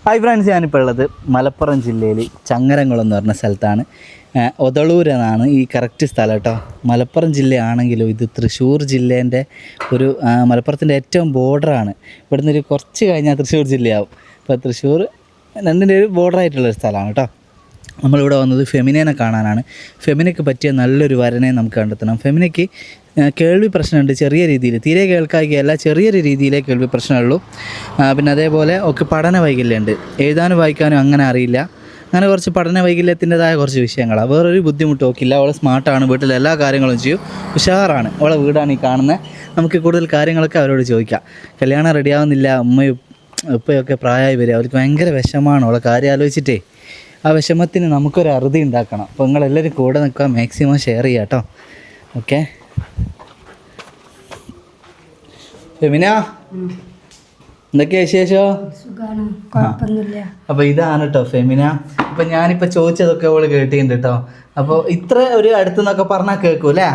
Hi friends, ഞാനിപ്പോൾ ഉള്ളത് മലപ്പുറം ജില്ലയിൽ ചങ്ങരംകുളം എന്ന് പറഞ്ഞ സ്ഥലത്താണ്. ഒതളൂർ എന്നാണ് ഈ കറക്റ്റ് സ്ഥലം കേട്ടോ. മലപ്പുറം ജില്ലയാണെങ്കിലും ഇത് തൃശ്ശൂർ ജില്ലേൻ്റെ ഒരു മലപ്പുറത്തിൻ്റെ ഏറ്റവും ബോർഡറാണ്. ഇവിടുന്ന് ഒരു കുറച്ച് കഴിഞ്ഞാൽ തൃശ്ശൂർ ജില്ലയാവും. അപ്പോൾ തൃശ്ശൂർ രണ്ടിൻ്റെ ഒരു ബോർഡറായിട്ടുള്ളൊരു സ്ഥലമാണ് കേട്ടോ. നമ്മളിവിടെ വന്നത് ഫെമിനേനെ കാണാനാണ്. ഫെമിനയ്ക്ക് പറ്റിയ നല്ലൊരു വരനെ നമുക്ക് കണ്ടെത്തണം. ഫെമിനയ്ക്ക് കേൾവി പ്രശ്നമുണ്ട്, ചെറിയ രീതിയിൽ, തീരെ കേൾക്കായികയല്ല, ചെറിയൊരു രീതിയിലേ കേൾവി പ്രശ്നമുള്ളൂ. പിന്നെ അതേപോലെ ഒക്കെ പഠന വൈകല്യമുണ്ട്, എഴുതാനും വായിക്കാനും അങ്ങനെ അറിയില്ല. അങ്ങനെ കുറച്ച് പഠന വൈകല്യത്തിൻ്റെതായ കുറച്ച് വിഷയങ്ങളാണ്. വേറൊരു ബുദ്ധിമുട്ട് നോക്കില്ല. അവളെ സ്മാർട്ടാണ്, വീട്ടിലെ എല്ലാ കാര്യങ്ങളും ചെയ്യും, ഉഷാറാണ്. അവളെ വീടാണ് ഈ കാണുന്നത്. നമുക്ക് കൂടുതൽ കാര്യങ്ങളൊക്കെ അവരോട് ചോദിക്കാം. കല്യാണം റെഡിയാവുന്നില്ല, ഉപ്പയൊക്കെ പ്രായമായി വരിക, അവർക്ക് ഭയങ്കര വിഷമമാണ് അവളെ കാര്യം ആലോചിച്ചിട്ടേ. ആ വിഷമത്തിന് നമുക്കൊരു അറുതി ഉണ്ടാക്കണം. അപ്പോൾ നിങ്ങളെല്ലാവരും കൂടെ നിൽക്കുക, മാക്സിമം ഷെയർ ചെയ്യുക കേട്ടോ. ഓക്കെ ഫെമിന, എന്തൊക്കെയാ വിശേഷോ? അപ്പോൾ ഇതാണ് കേട്ടോ ഫെമിന. അപ്പം ഞാനിപ്പോൾ ചോദിച്ചതൊക്കെ അവള് കേട്ടിട്ടുണ്ട് കേട്ടോ. അപ്പോൾ ഇത്ര ഒരു അടുത്തുനിന്നൊക്കെ പറഞ്ഞാൽ കേൾക്കൂല്ലേ?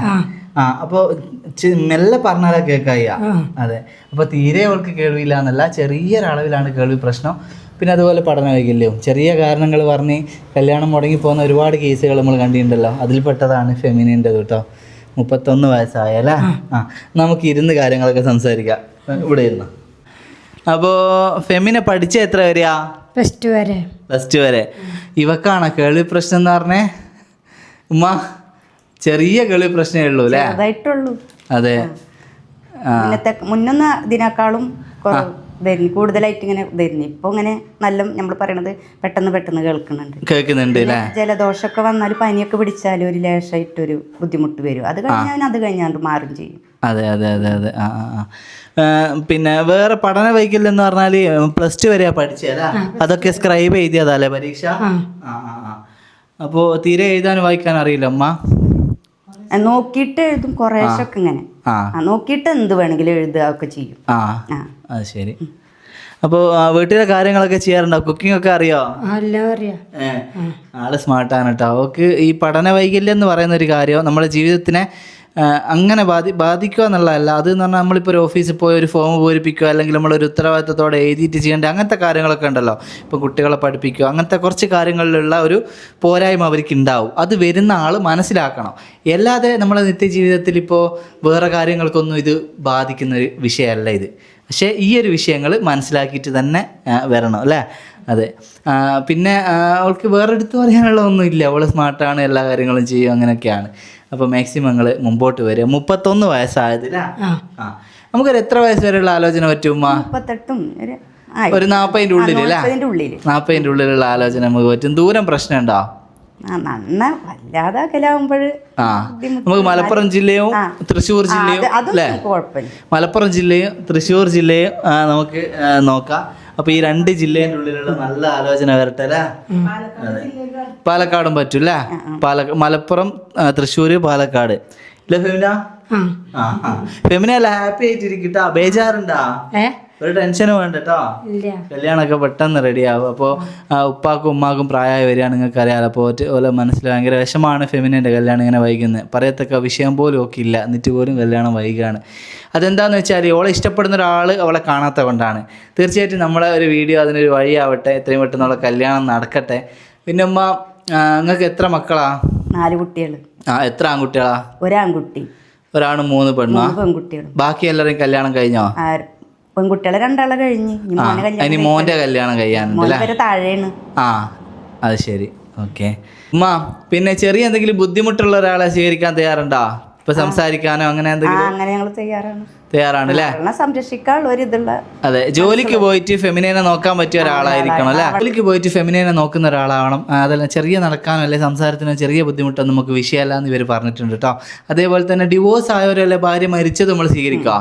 അപ്പോൾ മെല്ലെ പറഞ്ഞാലേ കേൾക്കായ. അതെ, അപ്പോൾ തീരെ അവൾക്ക് കേൾവിയില്ല എന്നല്ല, ചെറിയൊരളവിലാണ് കേൾവി പ്രശ്നം. പിന്നെ അതുപോലെ പഠന വൈകല്യവും ചെറിയ കാരണങ്ങൾ പറഞ്ഞ് കല്യാണം മുടങ്ങിപ്പോകുന്ന ഒരുപാട് കേസുകൾ നമ്മൾ കണ്ടിട്ടുണ്ടല്ലോ. അതിൽപ്പെട്ടതാണ് ഫെമിനിൻ്റെത് കേട്ടോ. 31 വയസ്സായല്ലേ? നമുക്ക് ഇരുന്ന് കാര്യങ്ങളൊക്കെ സംസാരിക്കാം. ഇവിടെ ഇരുന്ന്. അപ്പോൾ ഫെമിനെ പഠിച്ച എത്ര വരെയാ? പ്ലസ് ടു വരെ. ഇവക്കാണോ കേൾവി പ്രശ്നം എന്ന് പറഞ്ഞേ? ഉമ്മ, ചെറിയ കേൾവി പ്രശ്നമേ ഉള്ളൂ അല്ലേ? അതെ. മുന്നൊന്ന് ഇതിനേക്കാളും കൂടുതലായിട്ട് ഇങ്ങനെ വരുന്നു. ഇപ്പൊ ഇങ്ങനെ നല്ല നമ്മൾ പറയണത് പെട്ടെന്ന് കേൾക്കുന്നുണ്ട്. ജലദോഷമൊക്കെ വന്നാൽ പനിയൊക്കെ പിടിച്ചാലും ഒരു ലേശമായിട്ടൊരു ബുദ്ധിമുട്ട് വരും. അത് കഴിഞ്ഞാണ്ട് മാറും ചെയ്യും. അതെ അതെ അതെ അതെ. പിന്നെ വേറെ പഠന വൈകല്യം എന്ന് പറഞ്ഞാല് +2 വരെയാ പഠിച്ചല്ലേ? അതൊക്കെ സ്ക്രൈബ് എഴുതിയതല്ലേ പരീക്ഷ? അപ്പോ തീരെ എഴുതാനും വായിക്കാനും അറിയില്ല അമ്മ? നോക്കിയിട്ട് എഴുതും കുറേശ്ശൊക്കെ ഇങ്ങനെ. നോക്കിയിട്ട് എന്ത് വേണമെങ്കിലും എഴുതുക ഒക്കെ ചെയ്യും. അത് ശരി. അപ്പോൾ വീട്ടിലെ കാര്യങ്ങളൊക്കെ ചെയ്യാറുണ്ടോ? കുക്കിംഗ് ഒക്കെ അറിയോ? ആള് സ്മാർട്ടാണ് കേട്ടോ. അവൾക്ക് ഈ പഠന വൈകല്യം എന്ന് പറയുന്ന ഒരു കാര്യം നമ്മുടെ ജീവിതത്തിനെ അങ്ങനെ ബാധിക്കുക എന്നുള്ളതല്ല. അത് എന്ന് പറഞ്ഞാൽ നമ്മളിപ്പോൾ ഒരു ഓഫീസിൽ പോയി ഒരു ഫോം പൂരിപ്പിക്കുക, അല്ലെങ്കിൽ നമ്മളൊരു ഉത്തരവാദിത്തത്തോടെ എഴുതിയിട്ട് ചെയ്യേണ്ട അങ്ങനത്തെ കാര്യങ്ങളൊക്കെ ഉണ്ടല്ലോ. ഇപ്പോൾ കുട്ടികളെ പഠിപ്പിക്കുക, അങ്ങനത്തെ കുറച്ച് കാര്യങ്ങളിലുള്ള ഒരു പോരായ്മ അവർക്ക് ഉണ്ടാവും. അത് വരുന്ന ആൾ മനസ്സിലാക്കണം. അല്ലാതെ നമ്മളെ നിത്യജീവിതത്തിൽ ഇപ്പോൾ വേറെ കാര്യങ്ങൾക്കൊന്നും ഇത് ബാധിക്കുന്ന ഒരു വിഷയമല്ല ഇത്. പക്ഷേ ഈ ഒരു വിഷയങ്ങൾ മനസ്സിലാക്കിയിട്ട് തന്നെ വരണം അല്ലേ? അതെ. പിന്നെ അവൾക്ക് വേറെ എടുത്ത് പറയാനുള്ള ഒന്നുമില്ല. അവൾ സ്മാർട്ടാണ്, എല്ലാ കാര്യങ്ങളും ചെയ്യും, അങ്ങനെയൊക്കെയാണ്. അപ്പോൾ മാക്സിമം നിങ്ങൾ മുമ്പോട്ട് വരിക. 31 വയസ്സായതില്ല? നമുക്കൊരു എത്ര വയസ്സ് വരെയുള്ള ആലോചന പറ്റും? 38 ഒരു 40-ൻ്റെ ഉള്ളിൽ അല്ലേ? 40-ൻ്റെ ഉള്ളിലുള്ള ആലോചന നമുക്ക് പറ്റും. ദൂരം പ്രശ്നം ഉണ്ടോ? നമുക്ക് മലപ്പുറം ജില്ലയും തൃശ്ശൂർ ജില്ലയും അല്ലേ? മലപ്പുറം ജില്ലയും തൃശ്ശൂർ ജില്ലയും നമുക്ക് നോക്കാം. അപ്പൊ ഈ 2 ജില്ലേൻ്റെ ഉള്ളിലുള്ള നല്ല ആലോചന വരട്ടെ അല്ലേ? പാലക്കാടും പറ്റൂല്ലേ? മലപ്പുറം, തൃശ്ശൂര്, പാലക്കാട് ഇല്ല ഫെമിന? ഫെമിന അല്ല, ഹാപ്പി ആയിട്ടിരിക്കട്ടാ. ബേജാറുണ്ടാ? ഒരു ടെൻഷനും വേണ്ട കേട്ടോ. കല്യാണമൊക്കെ പെട്ടെന്ന് റെഡിയാവും. അപ്പോൾ ഉപ്പാക്കും ഉമ്മാക്കും പ്രായമായി വരികയാണ്, നിങ്ങൾക്ക് അറിയാമല്ലോ. അപ്പോൾ ഓലെ മനസ്സിൽ ഭയങ്കര വിഷമാണ് ഫെമിനേൻ്റെ കല്യാണം ഇങ്ങനെ വൈകുന്നത്. പറയത്തക്ക വിഷയം പോലും ഒക്കെ ഇല്ല, എന്നിട്ട് പോലും കല്യാണം വൈകുകയാണ്. അതെന്താണെന്ന് വെച്ചാൽ ഓളെ ഇഷ്ടപ്പെടുന്ന ഒരാൾ അവളെ കാണാത്ത കൊണ്ടാണ്. തീർച്ചയായിട്ടും നമ്മളെ ഒരു വീഡിയോ അതിനൊരു വഴിയാവട്ടെ, എത്രയും പെട്ടെന്ന് അവളെ കല്യാണം നടക്കട്ടെ. പിന്നെ ഉമ്മ, നിങ്ങൾക്ക് എത്ര മക്കളാ? 4 കുട്ടികൾ. എത്ര ആൺകുട്ടികളാ? ഒരാൺകുട്ടി, ഒരാണ് 3 പെണ്ണാ? പെൺകുട്ടികൾ. ബാക്കി എല്ലാവരെയും കല്യാണം കഴിഞ്ഞോ? പെൺകുട്ടികളെ 2 കഴിഞ്ഞ്. ഇനി മോന്റെ കല്യാണം കഴിയാനുണ്ട്. താഴെയാണ്. അത് ശരി. ഓക്കെ ഉമ്മ, പിന്നെ ചെറിയ എന്തെങ്കിലും ബുദ്ധിമുട്ടുള്ള ഒരാളെ സ്വീകരിക്കാൻ തയ്യാറുണ്ടോ? ഇപ്പൊ സംസാരിക്കാനോ അങ്ങനെ എന്തെങ്കിലും? അങ്ങനെ ഞങ്ങൾ തയ്യാറാണ് അല്ലേ? സംരക്ഷിക്കാനുള്ള ഒരു ഇതുള്ള. അതെ, ജോലിക്ക് പോയിട്ട് ഫെമിനേനെ നോക്കാൻ പറ്റിയ ഒരാളായിരിക്കണം അല്ലേ? ജോലിക്ക് പോയിട്ട് ഫെമിനേനെ നോക്കുന്ന ഒരാളാവണം. അതല്ല, ചെറിയ നടക്കാനോ അല്ലെ സംസാരത്തിനോ ചെറിയ ബുദ്ധിമുട്ടോ നമുക്ക് വിഷയമല്ല എന്ന് ഇവർ പറഞ്ഞിട്ടുണ്ട് കേട്ടോ. അതേപോലെ തന്നെ ഡിവോഴ്സ് ആയവരോ അല്ലെ ഭാര്യ മരിച്ചത് നമ്മൾ സ്വീകരിക്കുക,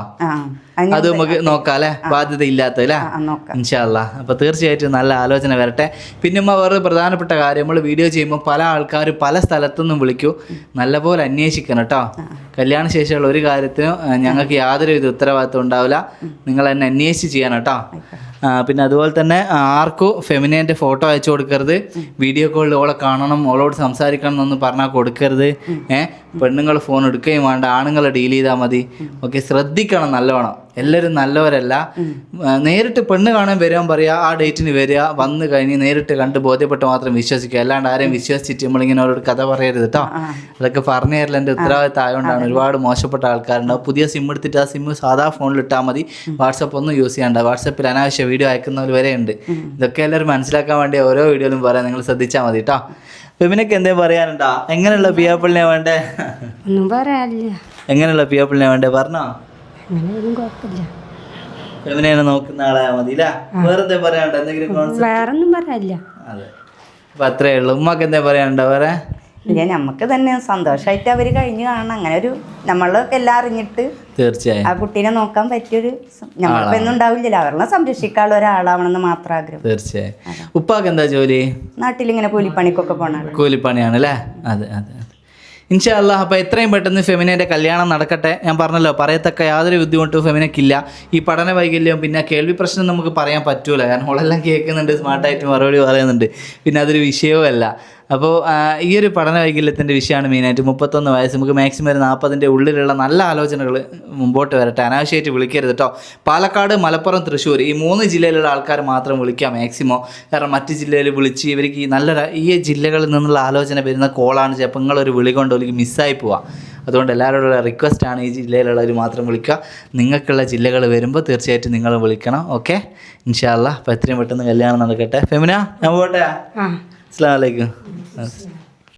അത് നമുക്ക് നോക്കാം അല്ലേ? ബാധ്യത ഇല്ലാത്ത അല്ലേ? ഇൻഷാ അല്ലാ. അപ്പോൾ തീർച്ചയായിട്ടും നല്ല ആലോചന വരട്ടെ. പിന്നെ വേറെ പ്രധാനപ്പെട്ട കാര്യം, നമ്മൾ വീഡിയോ ചെയ്യുമ്പോൾ പല ആൾക്കാരും പല സ്ഥലത്തുനിന്നും വിളിക്കൂ. നല്ലപോലെ അന്വേഷിക്കണം കേട്ടോ. കല്യാണ ശേഷമുള്ള ഒരു കാര്യത്തിനും ഞങ്ങൾക്ക് യാതൊരു ഉത്തരവാദിത്വം ഉണ്ടാവില്ല. നിങ്ങൾ എന്നെ അന്വേഷിച്ച് ചെയ്യണം കേട്ടോ. പിന്നെ അതുപോലെ തന്നെ ആർക്കും ഫെമിനേൻ്റെ ഫോട്ടോ അയച്ചു കൊടുക്കരുത്, വീഡിയോ കോളിൽ ഓളെ കാണണം, ഓളോട് സംസാരിക്കണം എന്നൊന്നും പറഞ്ഞാൽ കൊടുക്കരുത്. പെണ്ണുങ്ങൾ ഫോൺ എടുക്കുകയും വേണ്ട, ആണുങ്ങളെ ഡീൽ ചെയ്താൽ മതി. ഓക്കെ, ശ്രദ്ധിക്കണം നല്ലോണം. എല്ലാവരും നല്ലവരല്ല. നേരിട്ട് പെണ്ണ് കാണാൻ വരാൻ പറയുക, ആ ഡേറ്റിന് വരിക, വന്ന് കഴിഞ്ഞ് നേരിട്ട് കണ്ട് ബോധ്യപ്പെട്ട് മാത്രം വിശ്വസിക്കുക. അല്ലാണ്ട് ആരെയും വിശ്വസിച്ചിട്ട് നമ്മളിങ്ങനെ അവരോട് കഥ പറയരുത് കേട്ടോ. അതൊക്കെ പറഞ്ഞു തരില്ല, എൻ്റെ ഉത്തരവാദിത്തം ആയതുകൊണ്ടാണ്. ഒരുപാട് മോശപ്പെട്ട ആൾക്കാരുണ്ടാവും. പുതിയ സിം എടുത്തിട്ട് ആ സിം സാധാ ഫോണിൽ ഇട്ടാൽ മതി, വാട്സപ്പ് ഒന്നും യൂസ് ചെയ്യണ്ട. വാട്സപ്പിൽ അനാവശ്യ വീഡിയോ അയക്കുന്നവർ വരെ ഉണ്ട്. ഇതൊക്കെ എല്ലാവരും മനസ്സിലാക്കാൻ വേണ്ടി ഓരോ വീഡിയോയിലും പറയാം, നിങ്ങൾ ശ്രദ്ധിച്ചാൽ മതി കേട്ടോ. ഫെമിനക്ക് എന്തേ പറയാനുണ്ടാ? എങ്ങനെയുള്ള പിയാപ്പിളിനെ വേണ്ടേ? ഒന്നും പറയാനില്ല. എങ്ങനെയുള്ള പിയാപ്പിളിനെ വേണ്ടേ പറഞ്ഞോ? അങ്ങനെയൊന്നും കുഴപ്പമില്ല. ഫെമിനെ നോക്കുന്ന ആളായാ മതി അല്ലേ? വേറെന്തേ പറയാനുണ്ടോ? എന്തെങ്കിലും വേറൊന്നും പറയാനില്ല. അതെ, അപ്പൊ അത്രേ ഉള്ളൂ. ഉമ്മക്ക് എന്തേ പറയാനുണ്ടോ വേറെ? ഇല്ല, നമുക്ക് തന്നെ സന്തോഷമായിട്ട് അവർ കഴിഞ്ഞ് കാണണം. അങ്ങനെ ഒരു നമ്മൾ എല്ലാം അറിഞ്ഞിട്ട് തീർച്ചയായും ആ കുട്ടീനെ നോക്കാൻ പറ്റിയൊരു നമ്മളിപ്പോ ഒന്നും ഉണ്ടാവില്ലല്ലോ, അവരെ സംരക്ഷിക്കാനുള്ള ഒരാളാവണമെന്ന് മാത്രം ആഗ്രഹം. തീർച്ചയായും. ഉപ്പാക്ക് എന്താ ജോലി? നാട്ടിലിങ്ങനെ കൂലിപ്പണിക്കൊക്കെ പോണ കൂലിപ്പണിയാണ് അല്ലേ? അതെ അതെ അതെ. ഇൻഷാ അല്ലാ. അപ്പോൾ എത്രയും പെട്ടെന്ന് ഫെമിനേൻ്റെ കല്യാണം നടക്കട്ടെ. ഞാൻ പറഞ്ഞല്ലോ, പറയത്തക്ക യാതൊരു ബുദ്ധിമുട്ടും ഫെമിനയ്ക്കില്ല. ഈ പഠന വൈകല്യം പിന്നെ കേൾവി പ്രശ്നം നമുക്ക് പറയാൻ പറ്റൂല, കാരണം ഓളെല്ലാം കേൾക്കുന്നുണ്ട്, സ്മാർട്ടായിട്ട് മറുപടി പറയുന്നുണ്ട്, പിന്നെ അതൊരു വിഷയവും അല്ല. അപ്പോൾ ഈ ഒരു പഠന വൈകല്യത്തിൻ്റെ വിഷയമാണ് മെയിനായിട്ട്. 31 വയസ്സ്, നമുക്ക് മാക്സിമം ഒരു 40ൻ്റെ ഉള്ളിലുള്ള നല്ല ആലോചനകൾ മുമ്പോട്ട് വരട്ടെ. അനാവശ്യമായിട്ട് വിളിക്കരുത് കേട്ടോ. പാലക്കാട്, മലപ്പുറം, തൃശ്ശൂർ ഈ 3 ജില്ലയിലുള്ള ആൾക്കാർ മാത്രം വിളിക്കാം മാക്സിമം. കാരണം മറ്റ് ജില്ലയിൽ വിളിച്ച് ഇവർക്ക് ഈ നല്ലൊരു ഈ ജില്ലകളിൽ നിന്നുള്ള ആലോചന വരുന്ന കോളാണ്. ചിലപ്പോൾ നിങ്ങളൊരു വിളി കൊണ്ട് ഒരിക്കലും മിസ്സായി പോവാം. അതുകൊണ്ട് എല്ലാവരോടുള്ള റിക്വസ്റ്റാണ്, ഈ ജില്ലയിലുള്ളവർ മാത്രം വിളിക്കുക. നിങ്ങൾക്കുള്ള ജില്ലകൾ വരുമ്പോൾ തീർച്ചയായിട്ടും നിങ്ങൾ വിളിക്കണം. ഓക്കെ, ഇൻഷാ അല്ലാ. അപ്പോൾ എത്രയും പെട്ടെന്ന് കല്യാണം നടക്കട്ടെ. ഫെമിന, ഞാൻ പോട്ടെ. അസ്സലാമു അലൈക്കും.